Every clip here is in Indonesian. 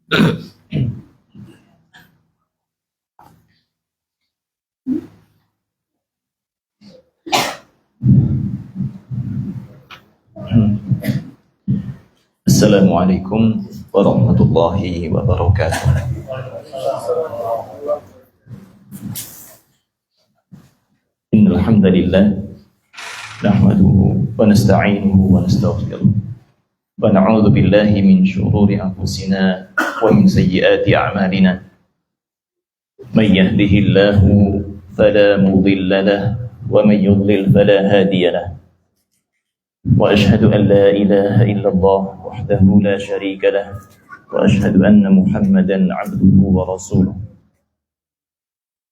Assalamualaikum warahmatullahi wabarakatuh. Innal hamdalillah nahmaduhu wa nasta'inuhu wa nastaghfiruh wa na'udzu billahi min shururi anfusina wa min sayyiati a'malina. May yahdihillahu fala mudilla lahu wa may yudlil fala hadiya lahu. وأشهد أن لا إله إلا الله وحده لا شريك له وأشهد أن محمدا عبده ورسوله.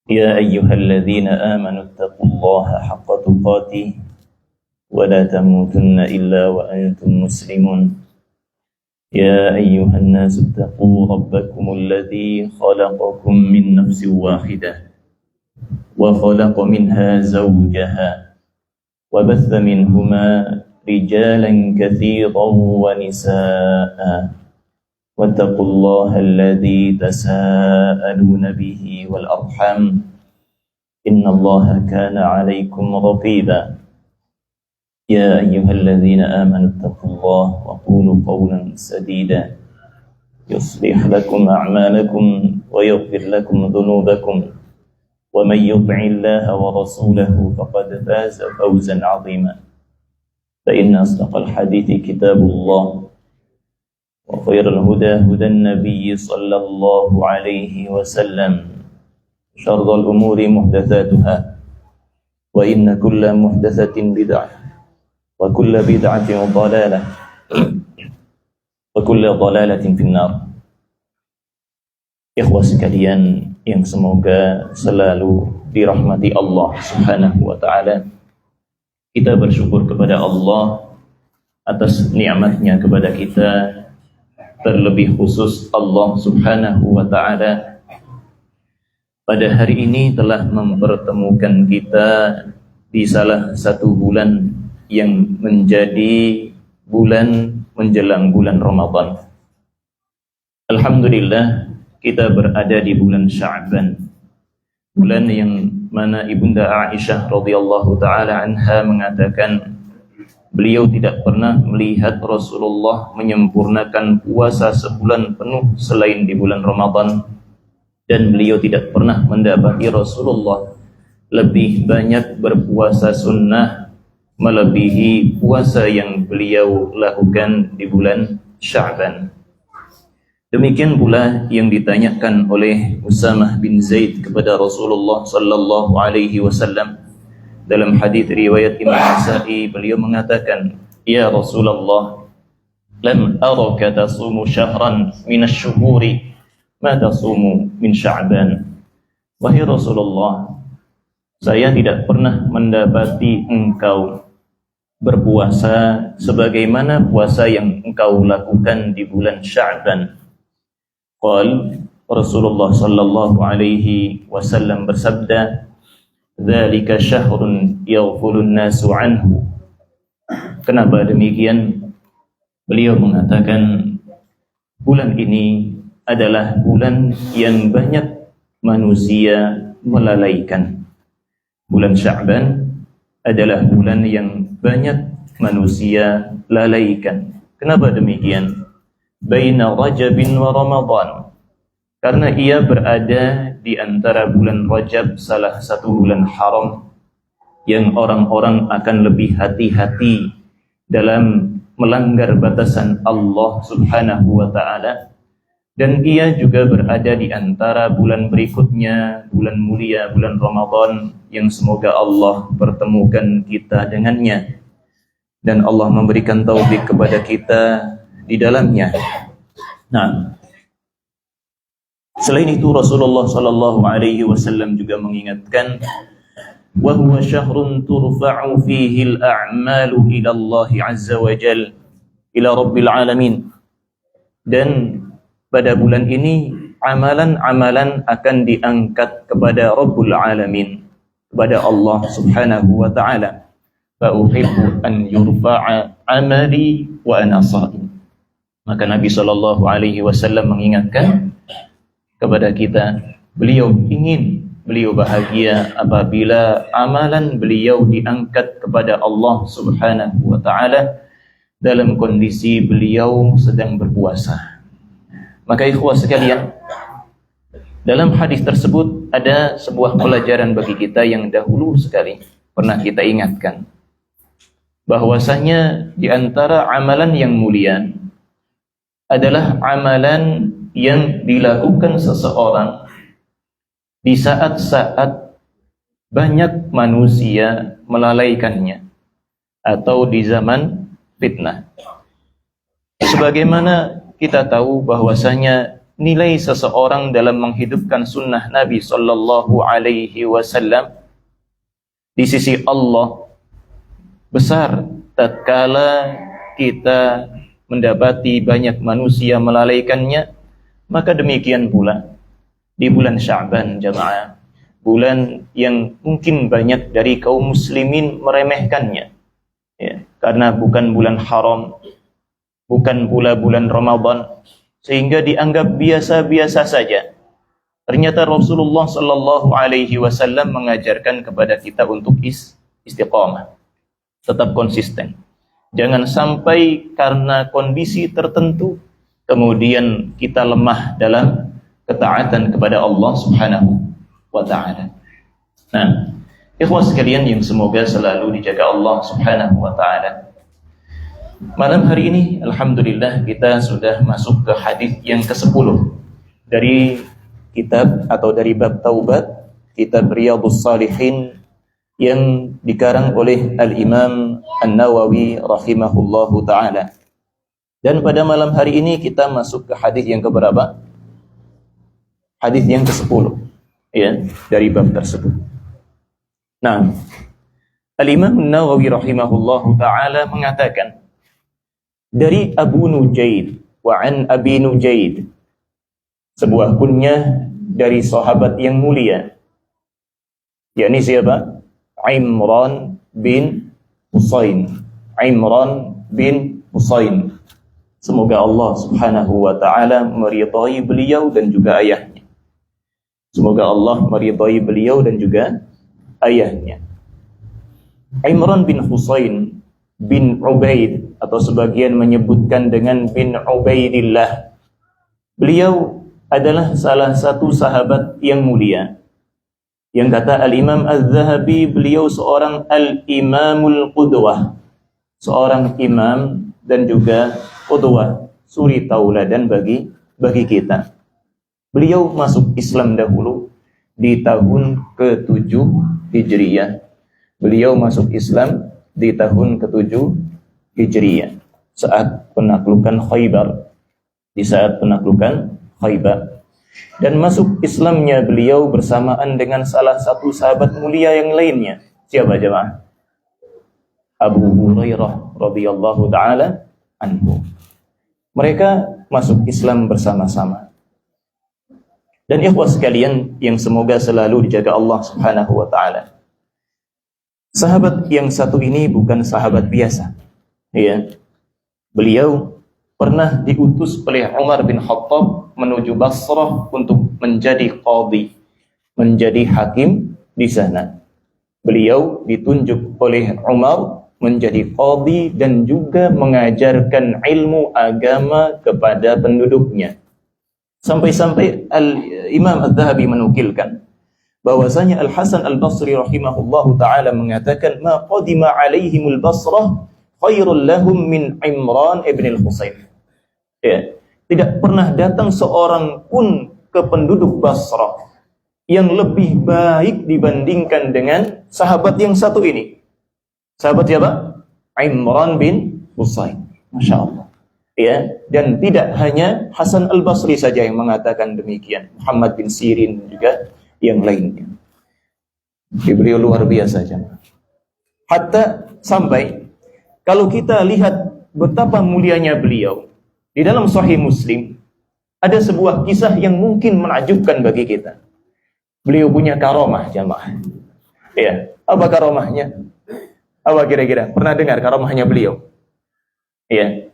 يا أيها الذين آمنوا اتقوا الله حق تقاته ولا تموتن إلا وأنتم مسلمون. يا أيها الناس اتقوا ربكم الذي خلقكم من نفس واحدة وخلق منها زوجها وبث منهما رجالا كثيرا ونساء واتقوا الله الذي تساءلون به والأرحام إن الله كان عليكم رقيبا. يا أيها الذين آمنوا اتقوا الله وقولوا قولا سديدا يصلح لكم أعمالكم ويغفر لكم ذنوبكم ومن يطع الله ورسوله فقد فاز فوزا عظيما. فإن أصدق الحديث كتاب الله وخير الهدى هدى النبي صلى الله عليه وسلم. شر الأمور محدثاتها وإن كل محدثة بدعة وكل بدعة ضلالة وكل ضلالة في النار. Ikhwah sekalian yang semoga selalu dirahmati Allah Subhanahu wa ta'ala, kita bersyukur kepada Allah atas nikmatnya kepada kita, terlebih khusus Allah Subhanahu wa ta'ala pada hari ini telah mempertemukan kita di salah satu bulan yang menjadi bulan menjelang bulan Ramadan. Alhamdulillah, kita berada di bulan Sya'ban, bulan yang mana Ibunda Aisyah radhiyallahu taala anha mengatakan beliau tidak pernah melihat Rasulullah menyempurnakan puasa sebulan penuh selain di bulan Ramadan, dan beliau tidak pernah mendapati Rasulullah lebih banyak berpuasa sunnah melebihi puasa yang beliau lakukan di bulan Sya'ban. Demikian pula yang ditanyakan oleh Usamah bin Zaid kepada Rasulullah sallallahu alaihi wasallam dalam hadis riwayat Imam Nasa'i. Beliau mengatakan, "Ya Rasulullah, lam araka tasumu syahran min asy-syuhuri ma tasumu min Sya'ban." Wahai Rasulullah, saya tidak pernah mendapati engkau berpuasa sebagaimana puasa yang engkau lakukan di bulan Sya'ban. Qal Rasulullah sallallahu alaihi wasallam bersabda, "Dzalika syahrun yaghfulun nasu anhu." Kenapa demikian? Beliau mengatakan bulan ini adalah bulan yang banyak manusia melalaikan. Bulan Sya'ban adalah bulan yang banyak manusia lalaikan. Kenapa demikian? Baina Rajabin wa Ramadan, karena ia berada di antara bulan Rajab, salah satu bulan haram yang orang-orang akan lebih hati-hati dalam melanggar batasan Allah Subhanahu wa ta'ala, dan ia juga berada di antara bulan berikutnya, bulan mulia, bulan Ramadan, yang semoga Allah pertemukan kita dengannya dan Allah memberikan taufik kepada kita di dalamnya. Nah, selain itu Rasulullah sallallahu alaihi wasallam juga mengingatkan, wa huwa syahrun turfa'u fihi al-a'malu ila Allah azza wa jalla ila rabbil alamin. Dan pada bulan ini amalan-amalan akan diangkat kepada Rabbul Alamin, kepada Allah Subhanahu wa ta'ala. Fa uhibbu an yurfa'a amali wa ana sha'im. Maka Nabi Shallallahu Alaihi Wasallam mengingatkan kepada kita, beliau bahagia apabila amalan beliau diangkat kepada Allah Subhanahu wa Ta'ala dalam kondisi beliau sedang berpuasa. Maka ikhwah sekalian, dalam hadis tersebut ada sebuah pelajaran bagi kita yang dahulu sekali pernah kita ingatkan, bahwasanya di antara amalan yang mulia adalah amalan yang dilakukan seseorang di saat-saat banyak manusia melalaikannya atau di zaman fitnah. Sebagaimana kita tahu bahwasanya nilai seseorang dalam menghidupkan sunnah Nabi Sallallahu Alaihi Wasallam di sisi Allah besar tatkala kita mendapati banyak manusia melalaikannya. Maka demikian pula di bulan Sya'ban, jamaah, bulan yang mungkin banyak dari kaum muslimin meremehkannya, ya, karena bukan bulan haram, bukan pula bulan Ramadan, sehingga dianggap biasa-biasa saja. Ternyata Rasulullah Sallallahu Alaihi Wasallam mengajarkan kepada kita untuk istiqamah, tetap konsisten. Jangan sampai karena kondisi tertentu kemudian kita lemah dalam ketaatan kepada Allah Subhanahu wa Ta'ala. Nah, ikhwah sekalian yang semoga selalu dijaga Allah Subhanahu wa Ta'ala, malam hari ini alhamdulillah kita sudah masuk ke hadis yang ke-10 dari kitab atau dari bab taubat, kitab Riyadhus Shalihin yang dikarang oleh Al-Imam An-Nawawi rahimahullahu ta'ala. Dan pada malam hari ini kita masuk ke hadis yang keberapa? Hadis yang ke-10, ya, dari bab tersebut. Nah, Al-Imam An-Nawawi rahimahullahu ta'ala mengatakan dari Abu Nujaid wa an Abi Nujaid, sebuah kunyah dari sahabat yang mulia, yakni siapa? Imran bin Husain. Imran bin Husain. Semoga Allah Subhanahu wa Ta'ala meridai beliau dan juga ayahnya. Semoga Allah meridai beliau dan juga ayahnya. Imran bin Husain bin Ubaid, atau sebagian menyebutkan dengan bin Ubaidillah. Beliau adalah salah satu sahabat yang mulia. Yang kata Al-Imam Az-Zahabi, beliau seorang Al-Imamul Qudwah, seorang imam dan juga qudwah, suri tauladan bagi kita. Beliau masuk Islam dahulu di tahun ke-7 Hijriyah. Beliau masuk Islam di tahun ke-7 Hijriyah saat penaklukan Khaybar, di saat penaklukan Khaybar. Dan masuk Islamnya beliau bersamaan dengan salah satu sahabat mulia yang lainnya. Siapa jemaah? Abu Hurairah radhiyallahu taala anhu. Mereka masuk Islam bersama-sama. Dan ikhwah sekalian yang semoga selalu dijaga Allah Subhanahu wa taala, sahabat yang satu ini bukan sahabat biasa, ya. Beliau pernah diutus oleh Umar bin Khattab menuju Basrah untuk menjadi qadhi, menjadi hakim di sana. Beliau ditunjuk oleh Umar menjadi qadhi dan juga mengajarkan ilmu agama kepada penduduknya. Sampai-sampai Al-Imam Az-Zahabi menukilkan bahwasanya Al-Hasan Al-Basri rahimahullahu ta'ala mengatakan, ma qadima alaihimul Basrah khairul lahum min Imran ibn al-Husayn. Ya, tidak pernah datang seorang pun ke penduduk Basrah yang lebih baik dibandingkan dengan sahabat yang satu ini. Sahabat siapa? Imran bin Husayn. Masya Allah. Ya, dan tidak hanya Hasan Al-Basri saja yang mengatakan demikian. Muhammad bin Sirin juga yang lainnya. Beliau luar biasa jemaah. Hatta sampai kalau kita lihat betapa mulianya beliau, di dalam Sahih Muslim ada sebuah kisah yang mungkin menakjubkan bagi kita. Beliau punya karomah jemaah. Ya, apa karomahnya? Apa kira-kira? Pernah dengar karomahnya beliau? Ya.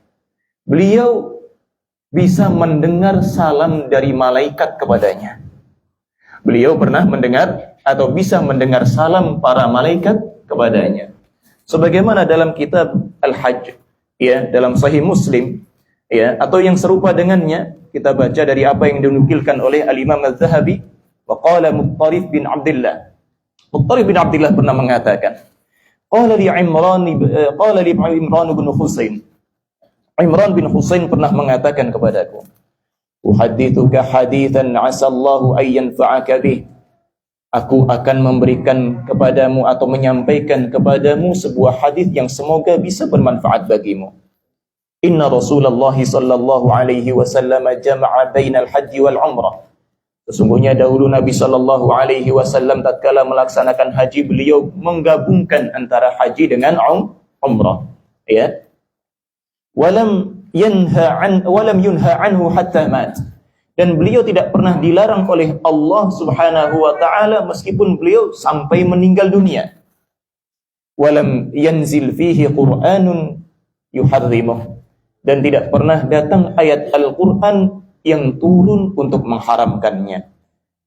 Beliau bisa mendengar salam dari malaikat kepadanya. Beliau pernah mendengar atau bisa mendengar salam para malaikat kepadanya. Sebagaimana dalam kitab Al-Hajj, ya, dalam Sahih Muslim, ya, atau yang serupa dengannya, kita baca dari apa yang dinukilkan oleh Al-Imam Al-Zahabi, wa qala Muttarif bin Abdullah. Muttarif bin Abdullah pernah mengatakan, qala li Imran bin Husain. Imran bin Husain pernah mengatakan kepadaku, "Uhaddithuka hadithan 'asallahu ay yanfa'aka bih." Aku akan memberikan kepadamu atau menyampaikan kepadamu sebuah hadis yang semoga bisa bermanfaat bagimu. Inna Rasulullah sallallahu alaihi wasallam jama'a bainal haji wal umrah. Sesungguhnya dahulu Nabi sallallahu alaihi wasallam tatkala melaksanakan haji, beliau menggabungkan antara haji dengan umrah, ya. Walam yunha anhu hatta mat. Dan beliau tidak pernah dilarang oleh Allah Subhanahu wa taala meskipun beliau sampai meninggal dunia. Walam yanzil fihi Qur'anun yuharrimuh. Dan tidak pernah datang ayat Al-Qur'an yang turun untuk mengharamkannya.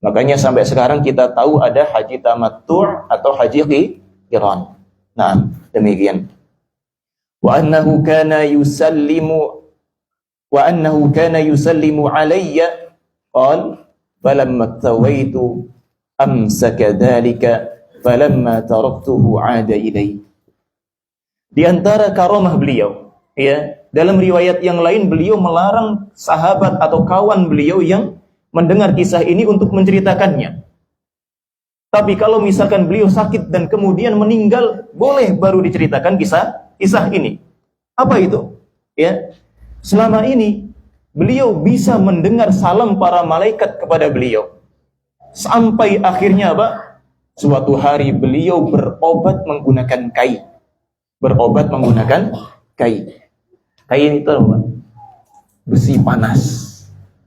Makanya sampai sekarang kita tahu ada haji tamattu' atau haji qiran. Nah, demikian. Wa annahu kana yusallimu alayya qal falamma tawaitu amsaka dhalika falamma taraktuhu 'ada ilai. Di antara karamah beliau, ya, dalam riwayat yang lain beliau melarang sahabat atau kawan beliau yang mendengar kisah ini untuk menceritakannya. Tapi kalau misalkan beliau sakit dan kemudian meninggal, boleh baru diceritakan kisah ini. Apa itu? Ya, selama ini beliau bisa mendengar salam para malaikat kepada beliau. Sampai akhirnya apa? Suatu hari beliau berobat menggunakan kai. Berobat menggunakan kai. Kai itu apa? Besi panas.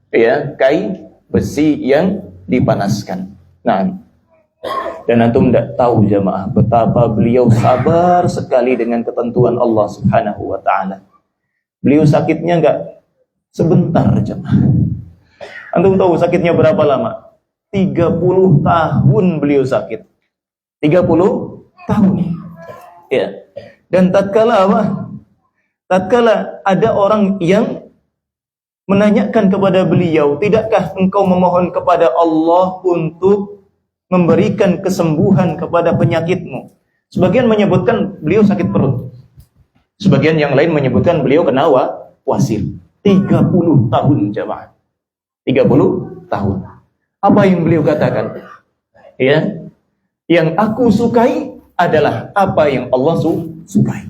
Ya, kai besi yang dipanaskan. Nah, dan antum tidak tahu jamaah betapa beliau sabar sekali dengan ketentuan Allah Subhanahu wa taala. Beliau sakitnya enggak sebentar jamaah. Antum tahu sakitnya berapa lama? 30 tahun beliau sakit. 30 tahun. Ya. Dan tatkala apa? Tatkala ada orang yang menanyakan kepada beliau, "Tidakkah engkau memohon kepada Allah untuk memberikan kesembuhan kepada penyakitmu?" Sebagian menyebutkan beliau sakit perut. Sebagian yang lain menyebutkan beliau kena wasir. 30 tahun jemaah. 30 tahun. Apa yang beliau katakan? Ya. Yang aku sukai adalah apa yang Allah sukai.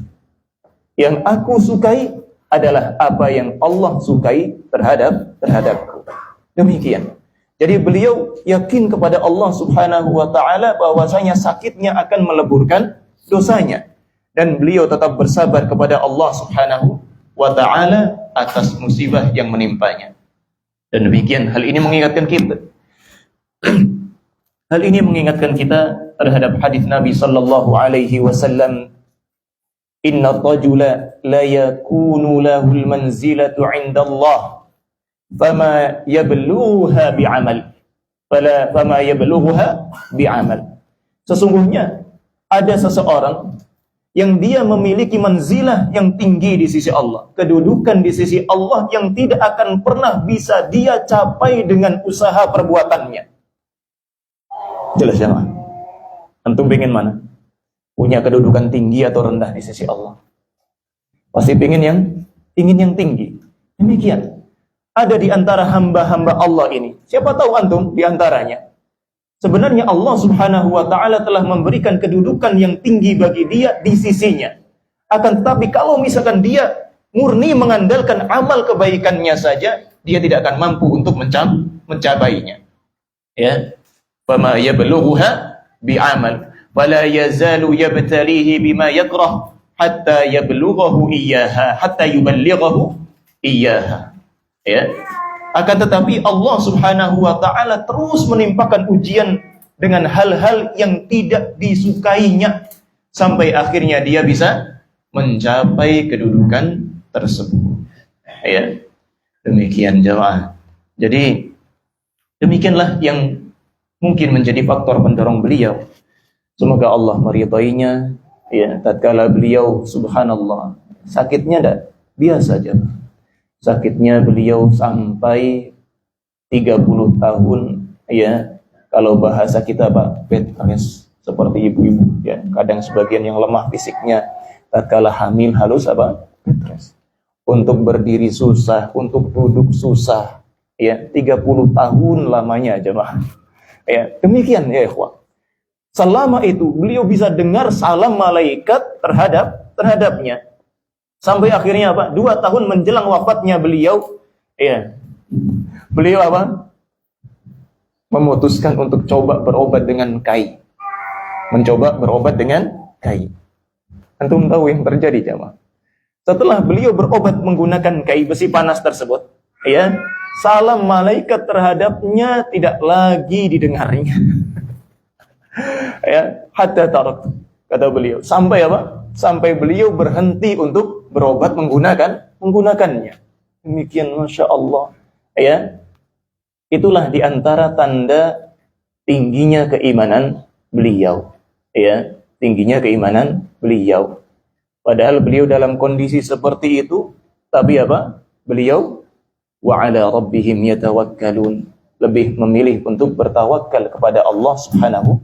Yang aku sukai adalah apa yang Allah sukai terhadapku. Demikian. Jadi beliau yakin kepada Allah Subhanahu wa taala bahwasanya sakitnya akan meleburkan dosanya, dan beliau tetap bersabar kepada Allah Subhanahu wa taala atas musibah yang menimpanya. Dan demikian, hal ini mengingatkan kita terhadap hadis Nabi sallallahu alaihi wasallam, "Inna ar-rajula la yakunu lahul manzilatu 'inda Allah fama yablughuha bi'amal." Sesungguhnya ada seseorang yang dia memiliki manzilah yang tinggi di sisi Allah, kedudukan di sisi Allah yang tidak akan pernah bisa dia capai dengan usaha perbuatannya. Jelas ya, antum pengen mana? Punya kedudukan tinggi atau rendah di sisi Allah? Pasti ingin yang tinggi. Demikian. Ada di antara hamba-hamba Allah ini. Siapa tahu antum di antaranya. Sebenarnya Allah Subhanahu wa taala telah memberikan kedudukan yang tinggi bagi dia di sisinya. Akan tetapi kalau misalkan dia murni mengandalkan amal kebaikannya saja, dia tidak akan mampu untuk mencapainya. Ya. Fama yablughuha bi'amal wala yazalu yabtalihi bima yakrah hatta yablughahu iyyaha hatta yuballighahu iyyaha. Ya. Akan tetapi Allah Subhanahu wa taala terus menimpakan ujian dengan hal-hal yang tidak disukainya sampai akhirnya dia bisa mencapai kedudukan tersebut. Ya. Demikian jamaah. Jadi demikianlah yang mungkin menjadi faktor pendorong beliau. Semoga Allah meridainya. Ya, tatkala beliau subhanallah sakitnya tidak biasa aja. Sakitnya beliau sampai 30 tahun, ya. Kalau bahasa kita Pak, bed rest, seperti ibu-ibu ya. Kadang sebagian yang lemah fisiknya tatkala hamil harus apa? Bed rest. Untuk berdiri susah, untuk duduk susah. Ya, 30 tahun lamanya jemaah. Ya, demikian ya ikhwah. Selama itu beliau bisa dengar salam malaikat terhadapnya. Sampai akhirnya apa? 2 tahun menjelang wafatnya beliau, ya. Beliau apa? Memutuskan untuk coba berobat dengan kai. Mencoba berobat dengan kai. Antum tahu yang terjadi jemaah. Setelah beliau berobat menggunakan kai besi panas tersebut, ya, salam malaikat terhadapnya tidak lagi didengarnya. Ya, hatta tarak, kata beliau. Sampai apa? Sampai beliau berhenti untuk berobat menggunakannya. Demikian Masya Allah. Ya, itulah diantara tanda tingginya keimanan beliau. Ya, tingginya keimanan beliau. Padahal beliau dalam kondisi seperti itu, tapi apa? Beliau wa ala rabbihim yatawakkalun, lebih memilih untuk bertawakal kepada Allah Subhanahu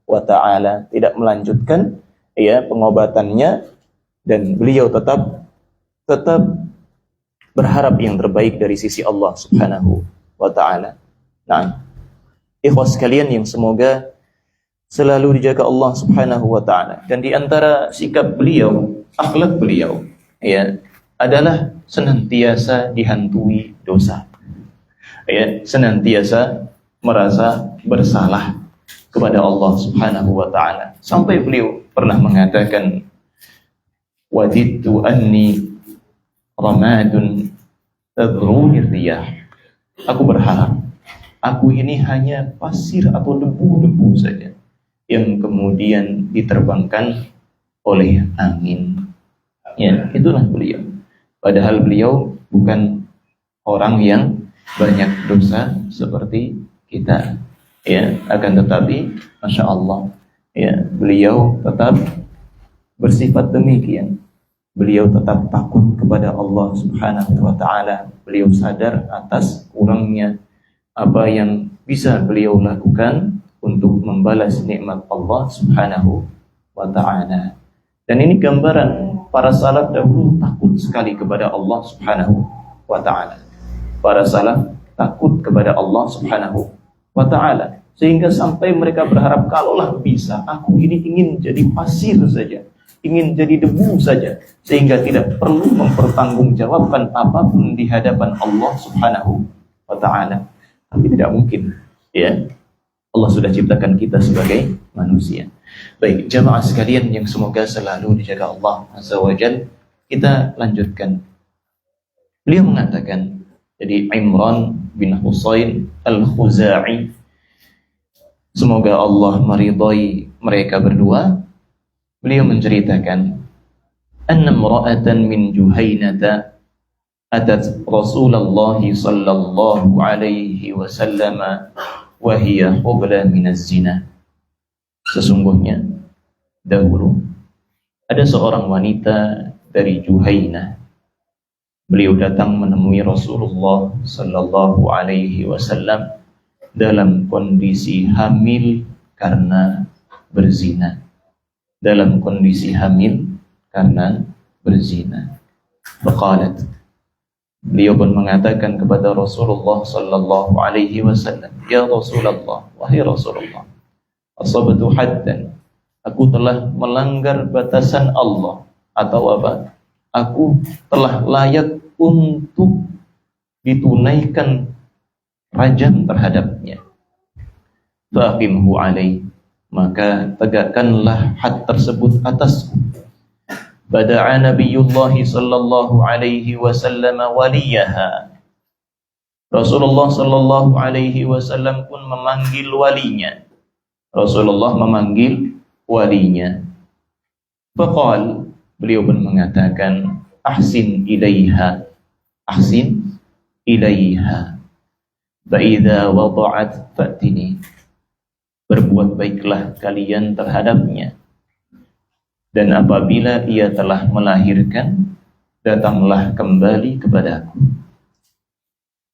wa ta'ala, tidak melanjutkan ya pengobatannya, dan beliau tetap berharap yang terbaik dari sisi Allah Subhanahu wa ta'ala. Nah, ikhwas sekalian yang semoga selalu dijaga Allah Subhanahu wa ta'ala. Dan di antara sikap beliau, akhlak beliau, ya, adalah senantiasa dihantui dosa. Ya, senantiasa merasa bersalah kepada Allah Subhanahu wa ta'ala. Sampai beliau pernah mengatakan, wadidtu anni ramadun tadruni riyah. Aku berharap aku ini hanya pasir atau debu-debu saja yang kemudian diterbangkan oleh angin. Ya, itulah beliau. Padahal beliau bukan orang yang banyak dosa seperti kita. Ya, akan tetapi Masya Allah, ya, beliau tetap bersifat demikian. Beliau tetap takut kepada Allah Subhanahu wa ta'ala. Beliau sadar atas kurangnya apa yang bisa beliau lakukan untuk membalas nikmat Allah Subhanahu wa ta'ala. Dan ini gambaran para salaf dahulu takut sekali kepada Allah Subhanahu wa ta'ala. Para salaf takut kepada Allah Subhanahu wa ta'ala, sehingga sampai mereka berharap, kalaulah bisa aku ini ingin jadi pasir saja, ingin jadi debu saja, sehingga tidak perlu mempertanggungjawabkan apapun di hadapan Allah Subhanahu wa ta'ala. Tapi tidak mungkin, ya. Allah sudah ciptakan kita sebagai manusia. Baik, jamaah sekalian yang semoga selalu dijaga Allah Azza wa Jalla, kita lanjutkan. Beliau mengatakan, jadi Imran bin Husain al-Khuzai, semoga Allah meridai mereka berdua. Beliau menceritakan, anna imra'atan min Juhainata atat Rasulullah sallallahu alaihi wasallam wa hiya qubla min az-zina. Sesungguhnya dahulu ada seorang wanita dari Juhainah. Beliau datang menemui Rasulullah sallallahu alaihi wasallam dalam kondisi hamil karena berzina. Dalam kondisi hamil karena berzina. Faqalat, beliau pun mengatakan kepada Rasulullah sallallahu alaihi wasallam, ya Rasulullah, wahai Rasulullah, asabtu haddan, aku telah melanggar batasan Allah, atau apa? Aku telah layak untuk ditunaikan rajam terhadapnya. Faqimhu alaih, maka tegakkanlah had tersebut atasku. Bada'a Nabiyullah sallallahu alaihi wasallam waliyaha. Rasulullah sallallahu alaihi wasallam pun memanggil walinya. Rasulullah memanggil walinya. Faqal, beliau pun mengatakan, ahsin ilaiha, ahsin ilaiha fa idza wada'at fatini. Berbuat baiklah kalian terhadapnya, dan apabila ia telah melahirkan, datanglah kembali kepadaku.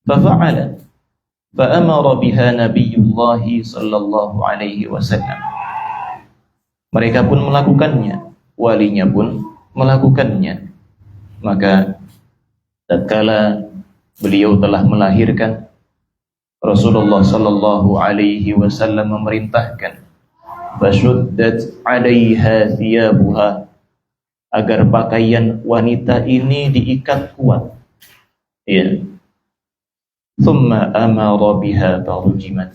Fafa'ala fa'amara biha Nabiyullah sallallahu alaihi wasallam. Mereka pun melakukannya, walinya pun melakukannya. Maka tatkala beliau telah melahirkan, Rasulullah sallallahu alaihi wasallam memerintahkan fashuddat 'alaiha thiyabuha, agar pakaian wanita ini diikat kuat. Ya. Thumma amara biha farujimat.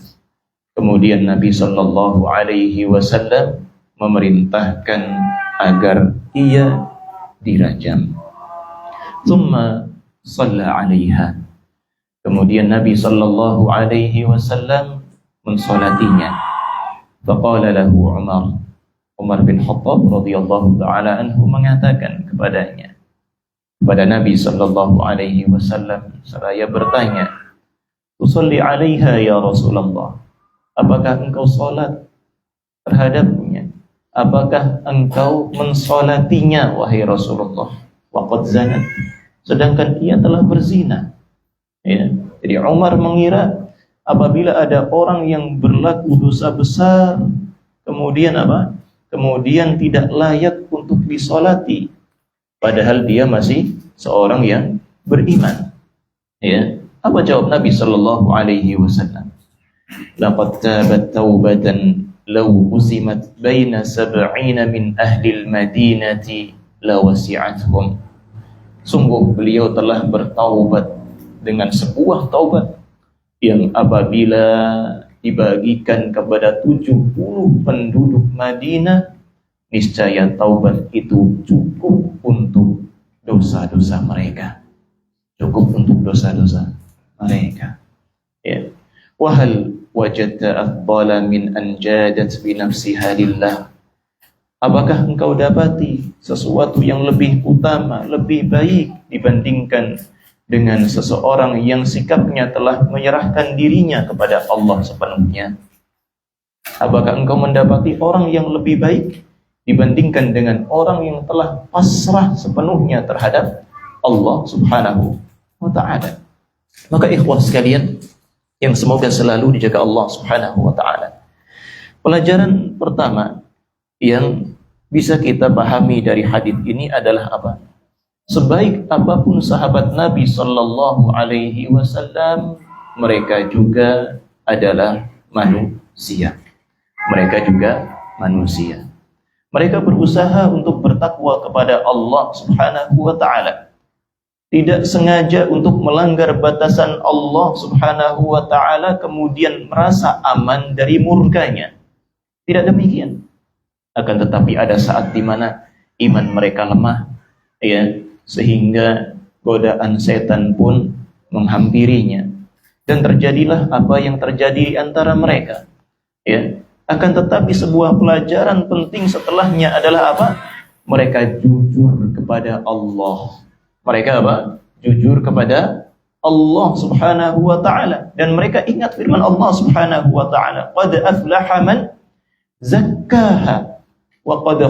Kemudian Nabi sallallahu alaihi wasallam memerintahkan agar ia dirajam. Thumma shalla 'alaiha. Kemudian Nabi sallallahu alaihi wasallam mensolatinya. Faqala lahu Umar bin Khattab radhiyallahu taala anhu mengatakan kepada Nabi sallallahu alaihi wasallam, seraya bertanya, "Tusalli 'alaiha ya Rasulullah?" Apakah engkau salat terhadapnya? Apakah engkau mensolatinya wahai Rasulullah? Waqad zanat, sedangkan ia telah berzina. Ya. Jadi Umar mengira apabila ada orang yang berlaku dosa besar, kemudian Kemudian tidak layak untuk disolati, padahal dia masih seorang yang beriman. Ya. Apa jawab Nabi sallallahu alaihi wasallam? Laqad tabat taubatan law usimat baina sab'ina min ahli al-Madinati la wasi'athum. Sungguh beliau telah bertaubat dengan sebuah taubat yang apabila dibagikan kepada 70 penduduk Madinah, niscaya taubat itu cukup untuk dosa-dosa mereka. Cukup untuk dosa-dosa mereka. Ya. Wahal wajadta afdala min an jadat bi nafsiha lillah. Apakah engkau dapati sesuatu yang lebih utama, lebih baik dibandingkan dengan seseorang yang sikapnya telah menyerahkan dirinya kepada Allah sepenuhnya? Apakah engkau mendapati orang yang lebih baik dibandingkan dengan orang yang telah pasrah sepenuhnya terhadap Allah subhanahu wa ta'ala? Maka ikhwah sekalian yang semoga selalu dijaga Allah subhanahu wa ta'ala, pelajaran pertama yang bisa kita pahami dari hadis ini adalah apa? Sebaik apapun sahabat Nabi sallallahu alaihi wasallam, mereka juga adalah manusia. Mereka juga manusia. Mereka berusaha untuk bertakwa kepada Allah subhanahu wa ta'ala. Tidak sengaja untuk melanggar batasan Allah subhanahu wa ta'ala kemudian merasa aman dari murkanya. Tidak demikian. Akan tetapi ada saat di mana iman mereka lemah, ya, sehingga godaan setan pun menghampirinya, dan terjadilah apa yang terjadi di antara mereka. Ya, akan tetapi sebuah pelajaran penting setelahnya adalah apa? Mereka jujur kepada Allah. Mereka apa? Jujur kepada Allah subhanahu wa ta'ala, dan mereka ingat firman Allah subhanahu wa ta'ala, qad aflaha man zakkaha wa qad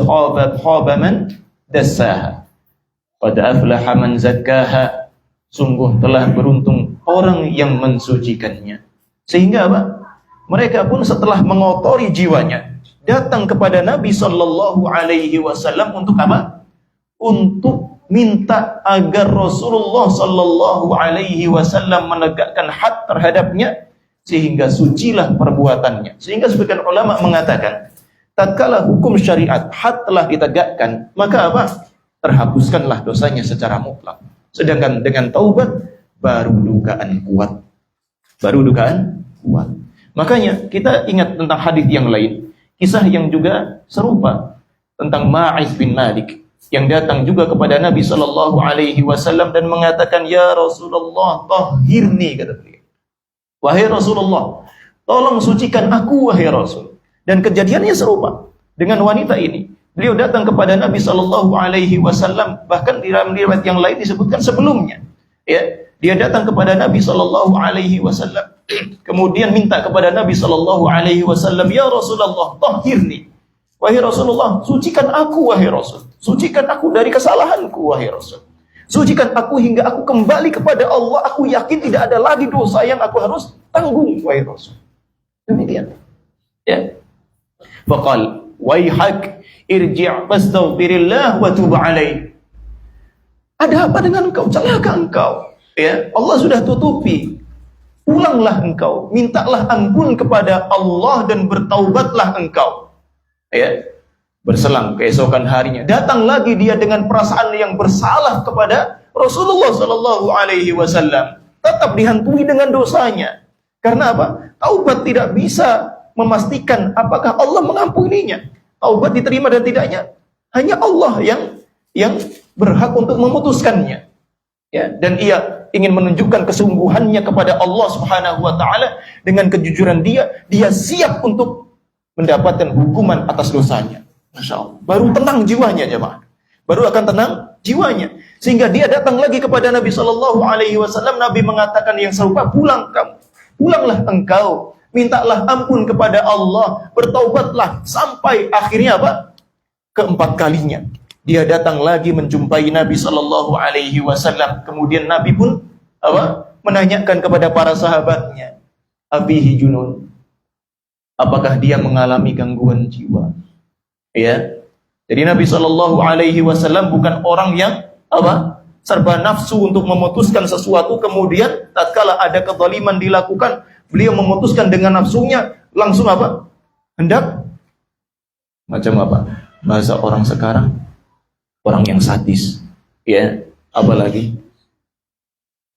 khaba man dassaha. Qad aflaha man zakkaha, sungguh telah beruntung orang yang mensucikannya. Sehingga apa? Mereka pun setelah mengotori jiwanya, datang kepada Nabi sallallahu alaihi wasallam untuk apa? Untuk minta agar Rasulullah sallallahu alaihi wasallam menegakkan had terhadapnya sehingga sucilah perbuatannya. Sehingga sebagian ulama mengatakan, tatkala hukum syariat had telah ditegakkan, maka apa? Terhapuskanlah dosanya secara mutlak. Sedangkan dengan taubat baru dugaan kuat. Baru dugaan kuat. Makanya kita ingat tentang hadis yang lain, kisah yang juga serupa tentang Ma'iz bin Malik yang datang juga kepada Nabi sallallahu alaihi wasallam dan mengatakan, "Ya Rasulullah, tahhirni," kata beliau. Wahai Rasulullah, tolong sucikan aku wahai Rasul. Dan kejadiannya serupa dengan wanita ini. Beliau datang kepada Nabi sallallahu alaihi wasallam, bahkan di dalam riwayat yang lain disebutkan sebelumnya. Ya, Dia datang kepada Nabi sallallahu alaihi wasallam. Kemudian minta kepada Nabi sallallahu alaihi wasallam, "Ya Rasulullah, tahhirni." Wahai Rasulullah, sucikan aku wahai Rasul. Sucikan aku dari kesalahanku wahai Rasul. Sucikan aku hingga aku kembali kepada Allah. Aku yakin tidak ada lagi dosa yang aku harus tanggung wahai Rasul. Demikian. Ya. Faqal, "Waihak, irji' fastaghfirillah wa tub 'alaih." Ada apa dengan engkau? Celaka engkau. Ya, Allah sudah tutupi. Pulanglah engkau, mintalah ampun kepada Allah dan bertaubatlah engkau. Ya. Berselang keesokan harinya, datang lagi dia dengan perasaan yang bersalah kepada Rasulullah sallallahu alaihi wasallam. Tetap dihantui dengan dosanya. Karena apa? Taubat tidak bisa memastikan apakah Allah mengampuninya. Taubat diterima dan tidaknya hanya Allah yang berhak untuk memutuskannya. Ya, dan ia ingin menunjukkan kesungguhannya kepada Allah Subhanahu wa taala dengan kejujuran dia siap untuk mendapatkan hukuman atas dosanya. Masya Allah. Baru tenang jiwanya jemaah. Baru akan tenang jiwanya. Sehingga dia datang lagi kepada Nabi sallallahu alaihi wasallam. Nabi mengatakan yang serupa, "Pulang kamu. Pulanglah engkau. Mintalah ampun kepada Allah, bertaubatlah." Sampai akhirnya apa? Keempat kalinya dia datang lagi menjumpai Nabi sallallahu alaihi wasallam. Kemudian Nabi pun apa? Menanyakan kepada para sahabatnya, "Abihi junun?" Apakah dia mengalami gangguan jiwa? Ya. Jadi Nabi sallallahu alaihi wasallam bukan orang yang apa? Serba nafsu untuk memutuskan sesuatu, kemudian tatkala ada kezaliman dilakukan, beliau memutuskan dengan nafsunya langsung apa? Hendak macam apa? Bahasa orang sekarang, orang yang sadis, ya, apalagi,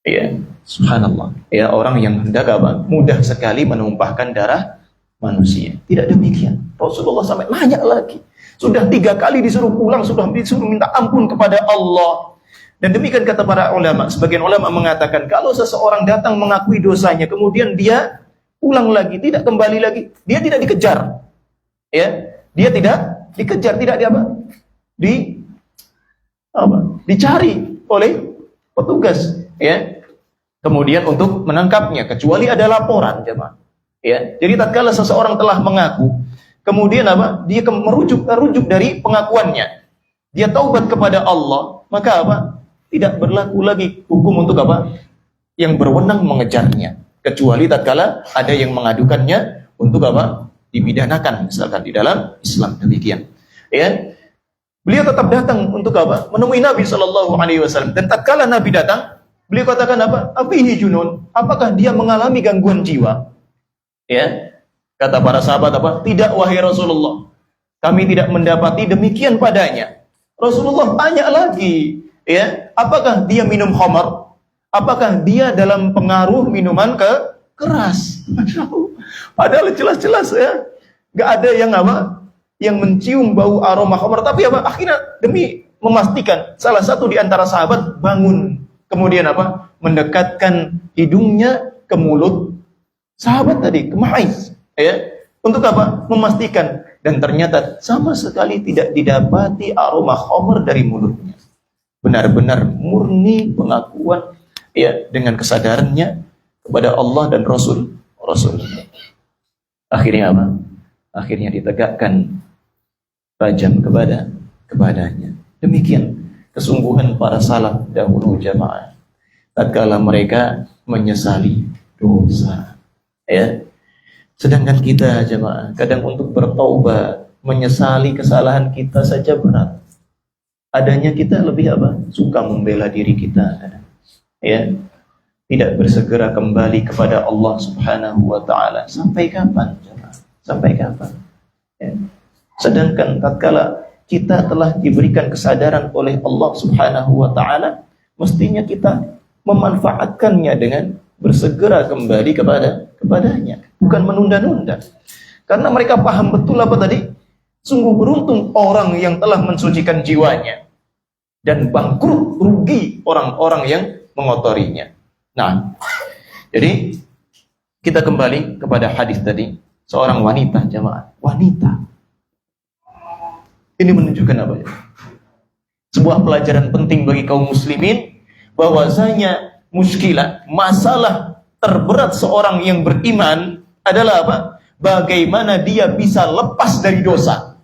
ya, subhanallah, ya, orang yang hendak apa? Mudah sekali menumpahkan darah manusia. Tidak demikian. Rasulullah sampai nanya lagi. Sudah 3 kali disuruh pulang, sudah disuruh minta ampun kepada Allah. Dan demikian kata para ulama. Sebagian ulama mengatakan kalau seseorang datang mengakui dosanya, kemudian dia pulang lagi, tidak kembali lagi, dia tidak dikejar, ya, dia tidak dikejar, tidak dicari oleh petugas, ya, kemudian untuk menangkapnya, kecuali ada laporan, jemaah. Ya, jadi tatkala seseorang telah mengaku, kemudian apa? Dia merujuk dari pengakuannya, dia taubat kepada Allah, maka apa? Tidak berlaku lagi hukum untuk apa? Yang berwenang mengejarnya, kecuali tatkala ada yang mengadukannya untuk apa? Dipidanakan, misalkan di dalam Islam, demikian. Ya. Beliau tetap datang untuk apa? Menemui Nabi sallallahu alaihi wasallam. Dan tatkala Nabi datang, beliau katakan apa? Abihi junun? Apakah dia mengalami gangguan jiwa? Ya. Kata para sahabat apa? Tidak wahai Rasulullah. Kami tidak mendapati demikian padanya. Rasulullah tanya lagi, ya, apakah dia minum khamar? Apakah dia dalam pengaruh minuman keras? Padahal jelas-jelas ya, nggak ada yang apa? Yang mencium bau aroma khamar, tapi apa? Akhirnya demi memastikan, salah satu di antara sahabat bangun, kemudian apa? Mendekatkan hidungnya ke mulut sahabat tadi, ke Ma'is, ya, untuk apa? Memastikan, dan ternyata sama sekali tidak didapati aroma khamar dari mulutnya. Benar-benar murni pengakuan, ya, dengan kesadarannya kepada Allah dan Rasul. Akhirnya apa? Akhirnya ditegakkan rajam kepadanya. Demikian kesungguhan para salaf dahulu jamaah. Tatkala mereka menyesali dosa, ya. Sedangkan kita jamaah kadang untuk bertaubat, menyesali kesalahan kita saja berat. Adanya kita lebih apa? Suka membela diri kita, ya. Tidak bersegera kembali kepada Allah Subhanahu wa taala. Sampai kapan jemaah? Sampai kapan? Ya. Sedangkan tatkala kita telah diberikan kesadaran oleh Allah Subhanahu wa taala, mestinya kita memanfaatkannya dengan bersegera kembali kepadanya, bukan menunda-nunda. Karena mereka paham betul apa tadi? Sungguh beruntung orang yang telah mensucikan jiwanya, dan bangkrut, rugi orang-orang yang mengotorinya. Nah, jadi kita kembali kepada hadis tadi, seorang wanita jamaah, wanita. Ini menunjukkan apa? Sebuah pelajaran penting bagi kaum muslimin, bahwasanya muskilah, masalah terberat seorang yang beriman adalah apa? Bagaimana dia bisa lepas dari dosa.